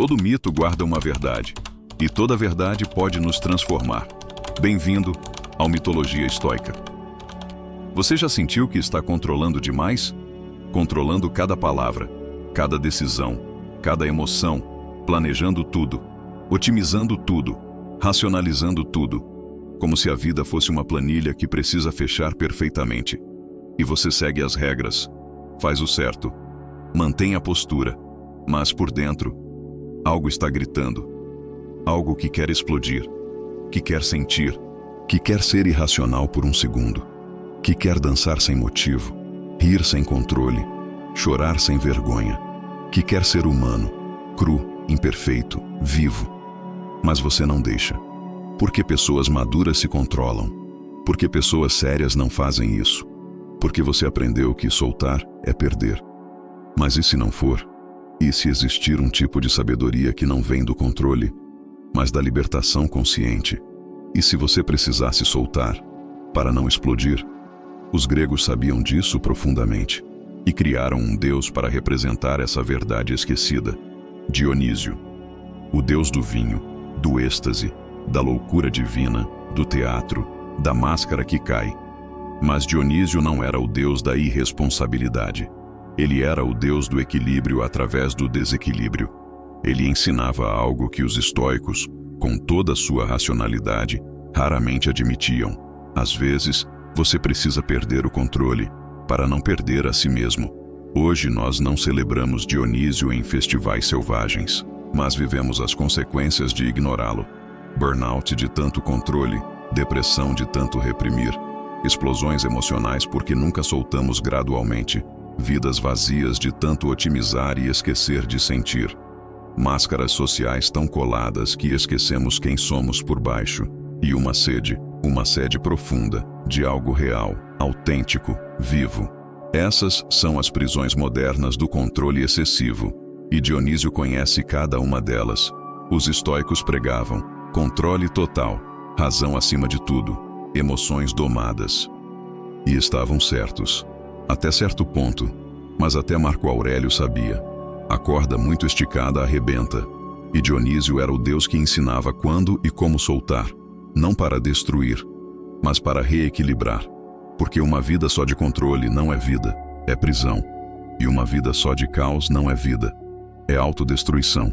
Todo mito guarda uma verdade, e toda verdade pode nos transformar. Bem-vindo ao Mitologia Estoica. Você já sentiu que está controlando demais? Controlando cada palavra, cada decisão, cada emoção, planejando tudo, otimizando tudo, racionalizando tudo, como se a vida fosse uma planilha que precisa fechar perfeitamente. E você segue as regras, faz o certo, mantém a postura, mas por dentro, algo está gritando. Algo que quer explodir, que quer sentir, que quer ser irracional por um segundo, que quer dançar sem motivo, rir sem controle, chorar sem vergonha, que quer ser humano, cru, imperfeito, vivo. Mas você não deixa. Porque pessoas maduras se controlam. Porque pessoas sérias não fazem isso. Porque você aprendeu que soltar é perder. Mas e se não for? E se existir um tipo de sabedoria que não vem do controle, mas da libertação consciente? E se você precisasse soltar para não explodir? Os gregos sabiam disso profundamente e criaram um deus para representar essa verdade esquecida: Dionísio, o deus do vinho, do êxtase, da loucura divina, do teatro, da máscara que cai. Mas Dionísio não era o deus da irresponsabilidade. Ele era o deus do equilíbrio através do desequilíbrio. Ele ensinava algo que os estoicos, com toda a sua racionalidade, raramente admitiam. Às vezes, você precisa perder o controle para não perder a si mesmo. Hoje nós não celebramos Dionísio em festivais selvagens, mas vivemos as consequências de ignorá-lo. Burnout de tanto controle, depressão de tanto reprimir, explosões emocionais porque nunca soltamos gradualmente, vidas vazias de tanto otimizar e esquecer de sentir. Máscaras sociais tão coladas que esquecemos quem somos por baixo. E uma sede profunda, de algo real, autêntico, vivo. Essas são as prisões modernas do controle excessivo. E Dionísio conhece cada uma delas. Os estoicos pregavam controle total, razão acima de tudo, emoções domadas. E estavam certos. Até certo ponto, mas até Marco Aurélio sabia. A corda muito esticada arrebenta, e Dionísio era o deus que ensinava quando e como soltar, não para destruir, mas para reequilibrar, porque uma vida só de controle não é vida, é prisão, e uma vida só de caos não é vida, é autodestruição.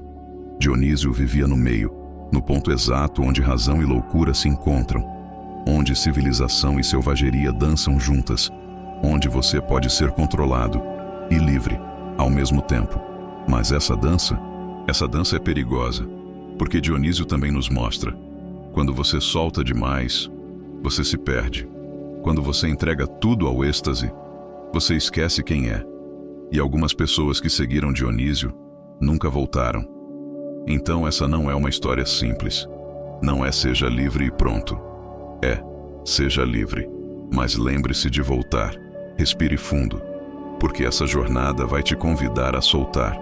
Dionísio vivia no meio, no ponto exato onde razão e loucura se encontram, onde civilização e selvageria dançam juntas, onde você pode ser controlado e livre ao mesmo tempo. Mas essa dança é perigosa, porque Dionísio também nos mostra: quando você solta demais, você se perde. Quando você entrega tudo ao êxtase, você esquece quem é. E algumas pessoas que seguiram Dionísio nunca voltaram. Então essa não é uma história simples. Não é seja livre e pronto. É, seja livre, mas lembre-se de voltar. Respire fundo, porque essa jornada vai te convidar a soltar,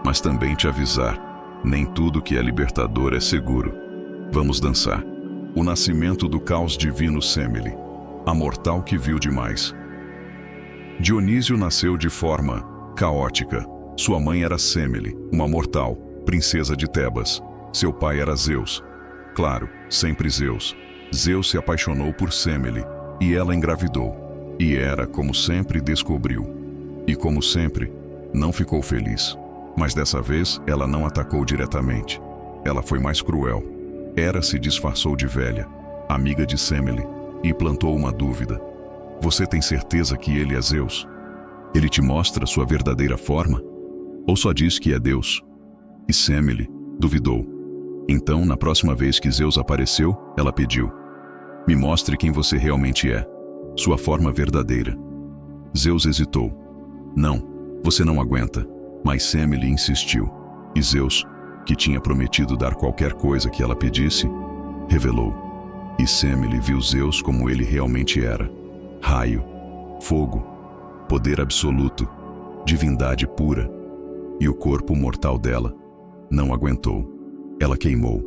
mas também te avisar: nem tudo que é libertador é seguro. Vamos dançar. O nascimento do caos divino Semele, a mortal que viu demais. Dionísio nasceu de forma caótica. Sua mãe era Semele, uma mortal, princesa de Tebas. Seu pai era Zeus. Claro, sempre Zeus. Zeus se apaixonou por Semele, e ela engravidou. E Hera, como sempre, descobriu. E como sempre, não ficou feliz. Mas dessa vez, ela não atacou diretamente. Ela foi mais cruel. Hera se disfarçou de velha, amiga de Semele, e plantou uma dúvida. Você tem certeza que ele é Zeus? Ele te mostra sua verdadeira forma? Ou só diz que é Deus? E Semele duvidou. Então, na próxima vez que Zeus apareceu, ela pediu: me mostre quem você realmente é, sua forma verdadeira. Zeus hesitou. Não, você não aguenta. Mas Semele insistiu. E Zeus, que tinha prometido dar qualquer coisa que ela pedisse, revelou. E Semele viu Zeus como ele realmente era: raio, fogo, poder absoluto, divindade pura. E o corpo mortal dela não aguentou. Ela queimou,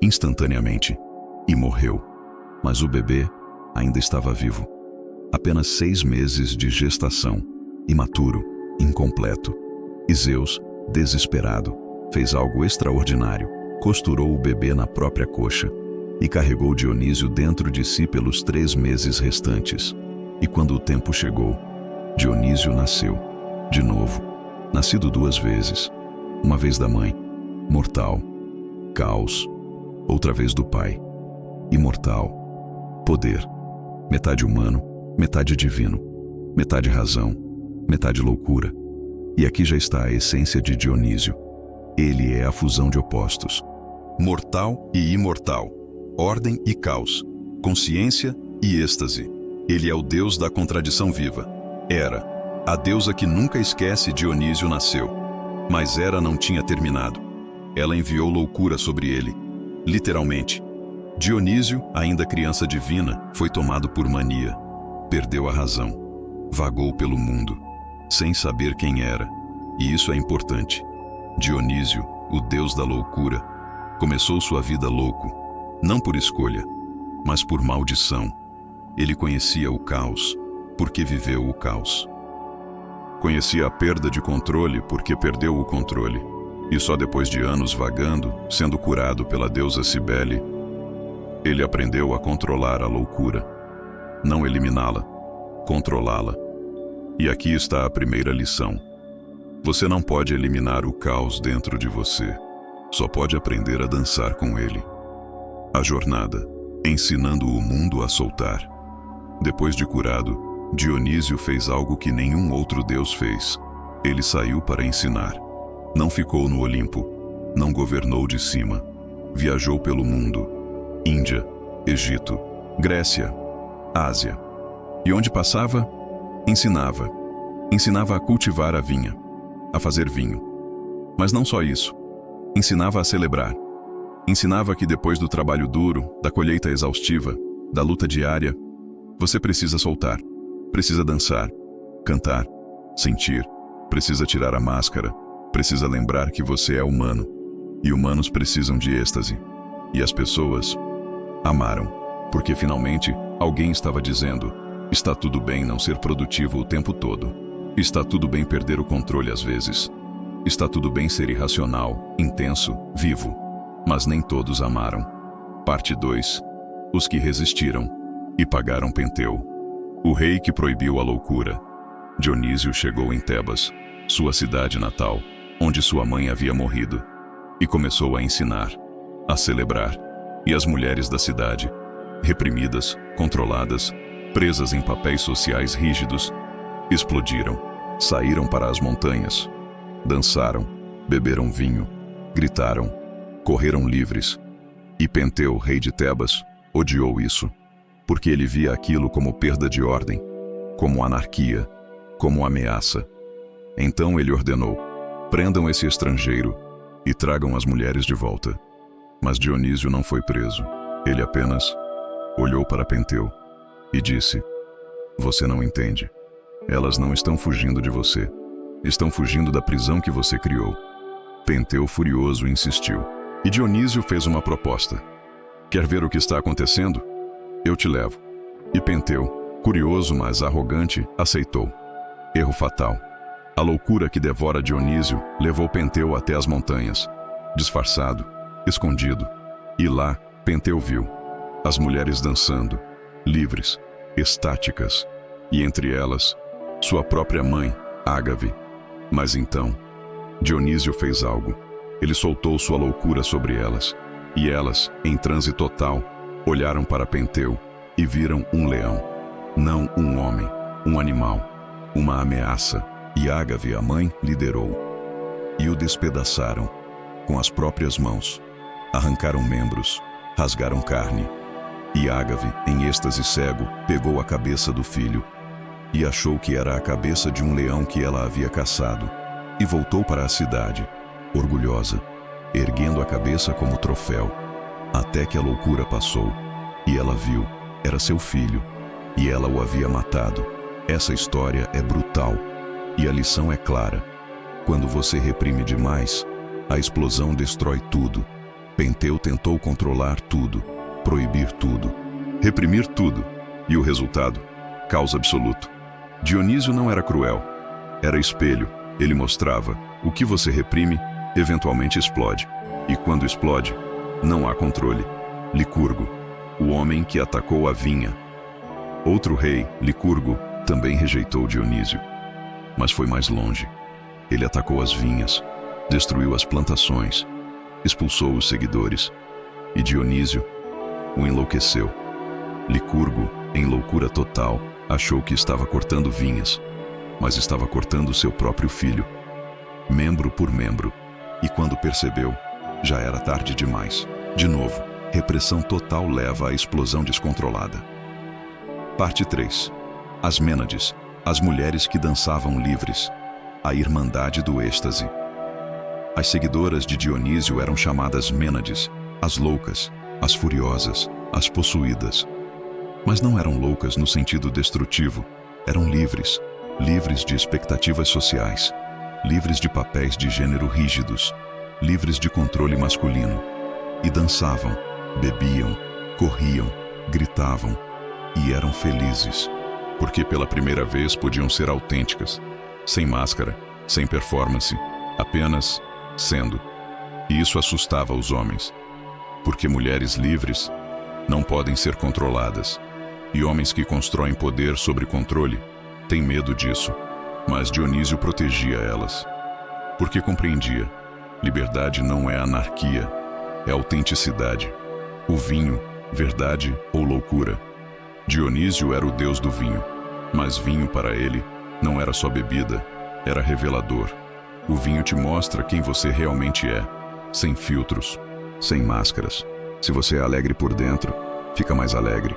instantaneamente, e morreu. Mas o bebê ainda estava vivo. Apenas 6 meses de gestação, imaturo, incompleto. E Zeus, desesperado, fez algo extraordinário. Costurou o bebê na própria coxa e carregou Dionísio dentro de si pelos 3 meses restantes. E quando o tempo chegou, Dionísio nasceu, de novo, nascido 2 vezes, uma vez da mãe, mortal, caos, outra vez do pai, imortal, poder, metade humano, metade divino, metade razão, metade loucura. E aqui já está a essência de Dionísio. Ele é a fusão de opostos. Mortal e imortal, ordem e caos, consciência e êxtase. Ele é o Deus da contradição viva. Hera, a deusa que nunca esquece Dionísio, nasceu. Mas Hera não tinha terminado. Ela enviou loucura sobre ele, literalmente. Dionísio, ainda criança divina, foi tomado por mania. Perdeu a razão. Vagou pelo mundo, sem saber quem era. E isso é importante. Dionísio, o deus da loucura, começou sua vida louco, não por escolha, mas por maldição. Ele conhecia o caos, porque viveu o caos. Conhecia a perda de controle, porque perdeu o controle. E só depois de anos vagando, sendo curado pela deusa Cibele, ele aprendeu a controlar a loucura. Não eliminá-la, controlá-la. E aqui está a primeira lição. Você não pode eliminar o caos dentro de você. Só pode aprender a dançar com ele. A jornada, ensinando o mundo a soltar. Depois de curado, Dionísio fez algo que nenhum outro deus fez. Ele saiu para ensinar. Não ficou no Olimpo. Não governou de cima. Viajou pelo mundo. Índia, Egito, Grécia, Ásia. E onde passava, ensinava. Ensinava a cultivar a vinha, a fazer vinho. Mas não só isso. Ensinava a celebrar. Ensinava que depois do trabalho duro, da colheita exaustiva, da luta diária, você precisa soltar, precisa dançar, cantar, sentir, precisa tirar a máscara, precisa lembrar que você é humano. E humanos precisam de êxtase. E as pessoas amaram, porque finalmente alguém estava dizendo: está tudo bem não ser produtivo o tempo todo. Está tudo bem perder o controle às vezes. Está tudo bem ser irracional, intenso, vivo. Mas nem todos amaram. Parte 2. Os que resistiram e pagaram Penteu. O rei que proibiu a loucura. Dionísio chegou em Tebas, sua cidade natal, onde sua mãe havia morrido, e começou a ensinar, a celebrar. E as mulheres da cidade, reprimidas, controladas, presas em papéis sociais rígidos, explodiram, saíram para as montanhas, dançaram, beberam vinho, gritaram, correram livres. E Penteu, rei de Tebas, odiou isso, porque ele via aquilo como perda de ordem, como anarquia, como ameaça. Então ele ordenou: prendam esse estrangeiro e tragam as mulheres de volta. Mas Dionísio não foi preso. Ele apenas olhou para Penteu e disse: você não entende. Elas não estão fugindo de você. Estão fugindo da prisão que você criou. Penteu, furioso, insistiu. E Dionísio fez uma proposta. Quer ver o que está acontecendo? Eu te levo. E Penteu, curioso mas arrogante, aceitou. Erro fatal. A loucura que devora Dionísio levou Penteu até as montanhas, disfarçado, escondido. E lá, Penteu viu as mulheres dançando, livres, estáticas, e entre elas, sua própria mãe, Ágave. Mas então, Dionísio fez algo. Ele soltou sua loucura sobre elas, e elas, em transe total, olharam para Penteu e viram um leão. Não um homem, um animal, uma ameaça. E Ágave, a mãe, liderou. E o despedaçaram, com as próprias mãos. Arrancaram membros, rasgaram carne. E Ágave, em êxtase cego, pegou a cabeça do filho e achou que era a cabeça de um leão que ela havia caçado, e voltou para a cidade, orgulhosa, erguendo a cabeça como troféu, até que a loucura passou, e ela viu, era seu filho, e ela o havia matado. Essa história é brutal, e a lição é clara. Quando você reprime demais, a explosão destrói tudo. Penteu tentou controlar tudo, proibir tudo, reprimir tudo, e o resultado? Caos absoluto. Dionísio não era cruel, era espelho. Ele mostrava: o que você reprime, eventualmente explode. E quando explode, não há controle. Licurgo, o homem que atacou a vinha. Outro rei, Licurgo, também rejeitou Dionísio. Mas foi mais longe. Ele atacou as vinhas, destruiu as plantações, expulsou os seguidores. E Dionísio o enlouqueceu. Licurgo, em loucura total, achou que estava cortando vinhas, mas estava cortando seu próprio filho, membro por membro. E quando percebeu, já era tarde demais. De novo, repressão total leva à explosão descontrolada. Parte 3. As Mênades, as mulheres que dançavam livres. A Irmandade do Êxtase. As seguidoras de Dionísio eram chamadas Mênades, as loucas, as furiosas, as possuídas. Mas não eram loucas no sentido destrutivo, eram livres, livres de expectativas sociais, livres de papéis de gênero rígidos, livres de controle masculino. E dançavam, bebiam, corriam, gritavam e eram felizes, porque pela primeira vez podiam ser autênticas, sem máscara, sem performance, apenas sendo. E isso assustava os homens, porque mulheres livres não podem ser controladas, e homens que constroem poder sobre controle têm medo disso. Mas Dionísio protegia elas, porque compreendia: liberdade não é anarquia, é autenticidade. O vinho, verdade ou loucura. Dionísio era o deus do vinho, mas vinho para ele não era só bebida, era revelador. O vinho te mostra quem você realmente é, sem filtros, sem máscaras. Se você é alegre por dentro, fica mais alegre.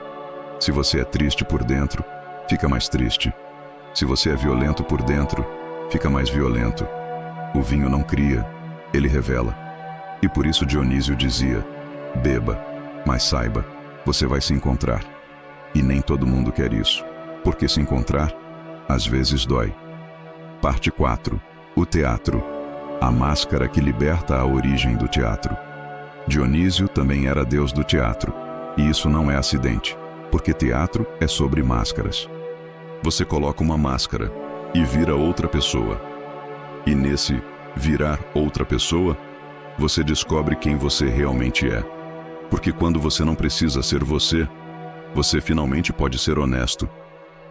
Se você é triste por dentro, fica mais triste. Se você é violento por dentro, fica mais violento. O vinho não cria, ele revela. E por isso Dionísio dizia: beba, mas saiba, você vai se encontrar. E nem todo mundo quer isso, porque se encontrar, às vezes dói. Parte 4. O teatro. A máscara que liberta a origem do teatro. Dionísio também era deus do teatro, e isso não é acidente, porque teatro é sobre máscaras. Você coloca uma máscara e vira outra pessoa. E nesse virar outra pessoa, você descobre quem você realmente é. Porque quando você não precisa ser você, você finalmente pode ser honesto.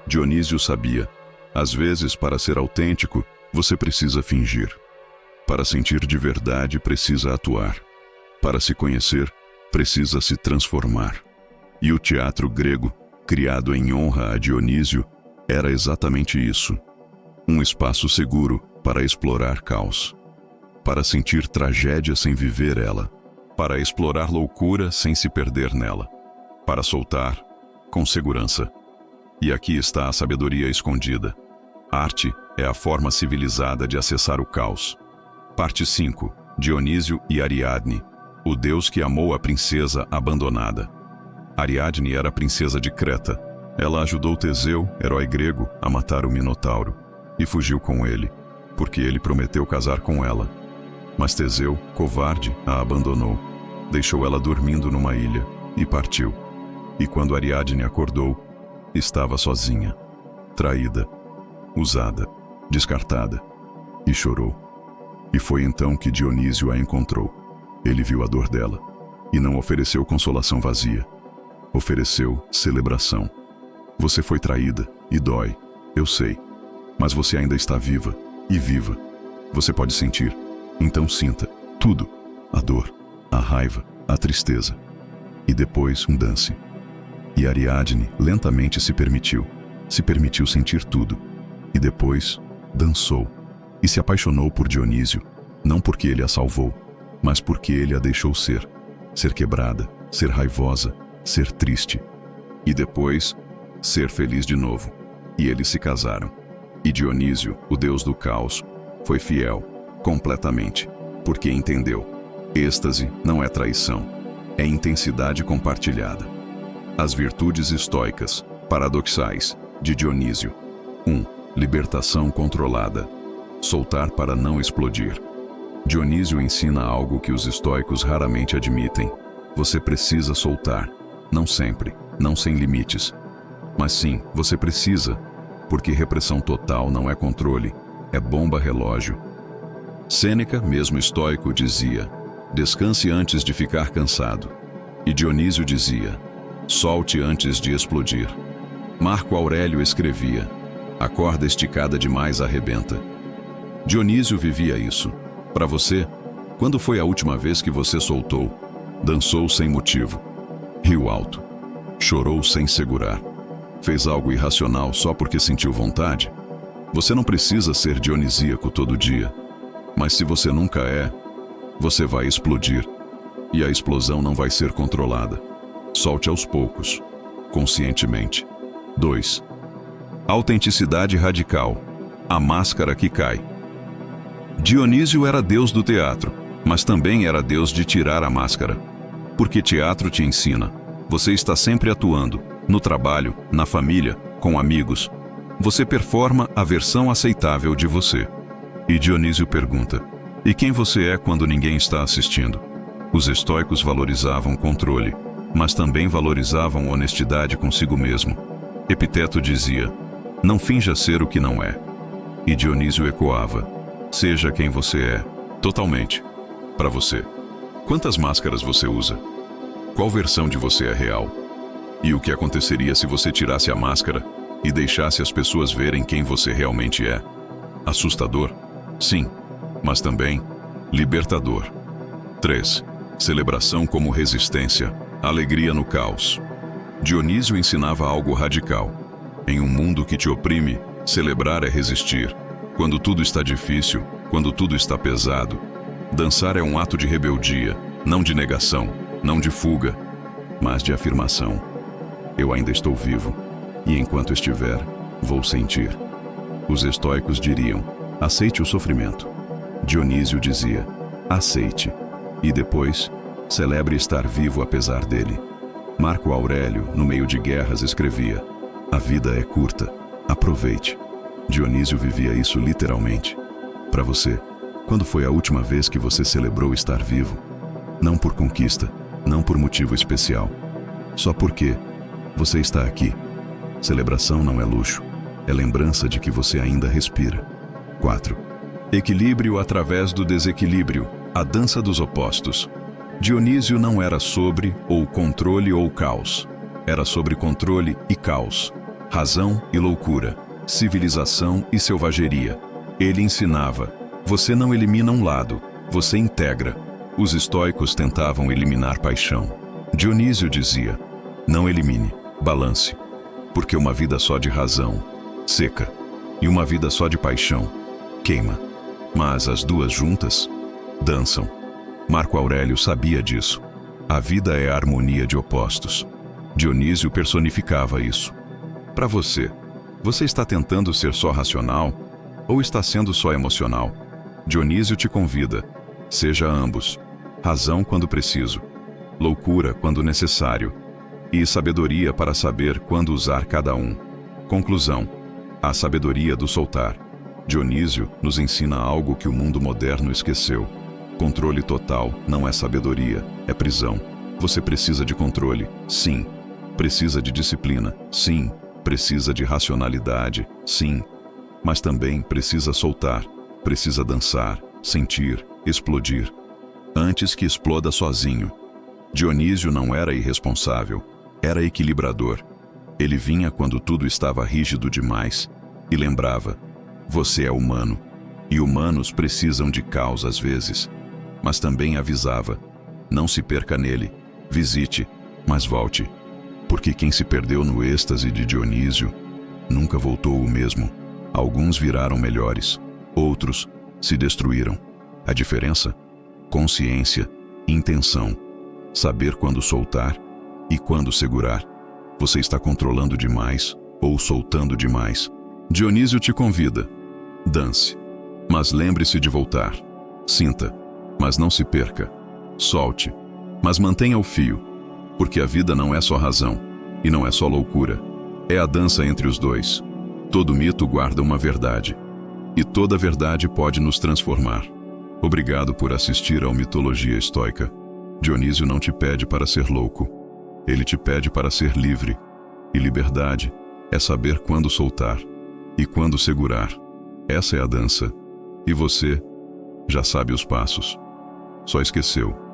Dionísio sabia: às vezes, para ser autêntico, você precisa fingir. Para sentir de verdade, precisa atuar. Para se conhecer, precisa se transformar. E o teatro grego, criado em honra a Dionísio, era exatamente isso. Um espaço seguro para explorar caos. Para sentir tragédia sem viver ela. Para explorar loucura sem se perder nela. Para soltar, com segurança. E aqui está a sabedoria escondida. Arte é a forma civilizada de acessar o caos. Parte 5. Dionísio e Ariadne, o deus que amou a princesa abandonada. Ariadne era a princesa de Creta. Ela ajudou Teseu, herói grego, a matar o Minotauro, e fugiu com ele, porque ele prometeu casar com ela. Mas Teseu, covarde, a abandonou, deixou ela dormindo numa ilha, e partiu. E quando Ariadne acordou, estava sozinha, traída, usada, descartada, e chorou. E foi então que Dionísio a encontrou. Ele viu a dor dela, e não ofereceu consolação vazia. Ofereceu celebração. Você foi traída, e dói, eu sei. Mas você ainda está viva, e viva. Você pode sentir, então sinta tudo: a dor, a raiva, a tristeza. E depois um dance. E Ariadne lentamente se permitiu sentir tudo. E depois dançou. E se apaixonou por Dionísio, não porque ele a salvou, mas porque ele a deixou ser quebrada, ser raivosa, ser triste. E depois, ser feliz de novo. E eles se casaram. E Dionísio, o deus do caos, foi fiel, completamente, porque entendeu: êxtase não é traição, é intensidade compartilhada. As virtudes estoicas, paradoxais, de Dionísio. 1. Libertação controlada. Soltar para não explodir. Dionísio ensina algo que os estoicos raramente admitem. Você precisa soltar, não sempre, não sem limites. Mas sim, você precisa, porque repressão total não é controle, é bomba relógio. Sêneca, mesmo estoico, dizia: descanse antes de ficar cansado. E Dionísio dizia: solte antes de explodir. Marco Aurélio escrevia: a corda esticada demais arrebenta. Dionísio vivia isso. Para você, quando foi a última vez que você soltou, dançou sem motivo, riu alto, chorou sem segurar, fez algo irracional só porque sentiu vontade? Você não precisa ser dionisíaco todo dia, mas se você nunca é, você vai explodir, e a explosão não vai ser controlada. Solte aos poucos, conscientemente. 2. Autenticidade radical. A máscara que cai. Dionísio era deus do teatro, mas também era deus de tirar a máscara. Porque teatro te ensina. Você está sempre atuando, no trabalho, na família, com amigos. Você performa a versão aceitável de você. E Dionísio pergunta: e quem você é quando ninguém está assistindo? Os estoicos valorizavam controle, mas também valorizavam honestidade consigo mesmo. Epiteto dizia: não finja ser o que não é. E Dionísio ecoava: seja quem você é, totalmente. Para você. Quantas máscaras você usa? Qual versão de você é real? E o que aconteceria se você tirasse a máscara e deixasse as pessoas verem quem você realmente é? Assustador? Sim, mas também libertador. 3. Celebração como resistência. Alegria no caos. Dionísio ensinava algo radical. Em um mundo que te oprime, celebrar é resistir. Quando tudo está difícil, quando tudo está pesado, dançar é um ato de rebeldia, não de negação, não de fuga, mas de afirmação. Eu ainda estou vivo, e enquanto estiver, vou sentir. Os estoicos diriam: aceite o sofrimento. Dionísio dizia: aceite. E depois, celebre estar vivo apesar dele. Marco Aurélio, no meio de guerras, escrevia: a vida é curta, aproveite. Dionísio vivia isso literalmente. Para você, quando foi a última vez que você celebrou estar vivo? Não por conquista, não por motivo especial. Só porque você está aqui. Celebração não é luxo, é lembrança de que você ainda respira. 4. Equilíbrio através do desequilíbrio. A dança dos opostos. Dionísio não era sobre ou controle ou caos. Era sobre controle e caos, razão e loucura, civilização e selvageria. Ele ensinava: você não elimina um lado, você integra. Os estoicos tentavam eliminar paixão. Dionísio dizia: não elimine, balance. Porque uma vida só de razão seca, e uma vida só de paixão queima. Mas as duas juntas dançam. Marco Aurélio sabia disso. A vida é a harmonia de opostos. Dionísio personificava isso. Para você, você está tentando ser só racional ou está sendo só emocional? Dionísio te convida: seja ambos. Razão quando preciso, loucura quando necessário, e sabedoria para saber quando usar cada um. Conclusão: a sabedoria do soltar. Dionísio nos ensina algo que o mundo moderno esqueceu. Controle total não é sabedoria, é prisão. Você precisa de controle, sim. Precisa de disciplina, sim. Precisa de racionalidade, sim. Mas também precisa soltar, precisa dançar, sentir, explodir. Antes que exploda sozinho. Dionísio não era irresponsável, era equilibrador. Ele vinha quando tudo estava rígido demais e lembrava: você é humano, e humanos precisam de caos às vezes. Mas também avisava: não se perca nele, visite, mas volte. Porque quem se perdeu no êxtase de Dionísio nunca voltou o mesmo. Alguns viraram melhores, outros se destruíram. A diferença? Consciência, intenção, saber quando soltar e quando segurar. Você está controlando demais ou soltando demais? Dionísio te convida: dance, mas lembre-se de voltar. Sinta, mas não se perca. Solte, mas mantenha o fio. Porque a vida não é só razão, e não é só loucura. É a dança entre os dois. Todo mito guarda uma verdade. E toda verdade pode nos transformar. Obrigado por assistir ao Mitologia Estoica. Dionísio não te pede para ser louco. Ele te pede para ser livre. E liberdade é saber quando soltar e quando segurar. Essa é a dança. E você Já sabe os passos. Só esqueceu.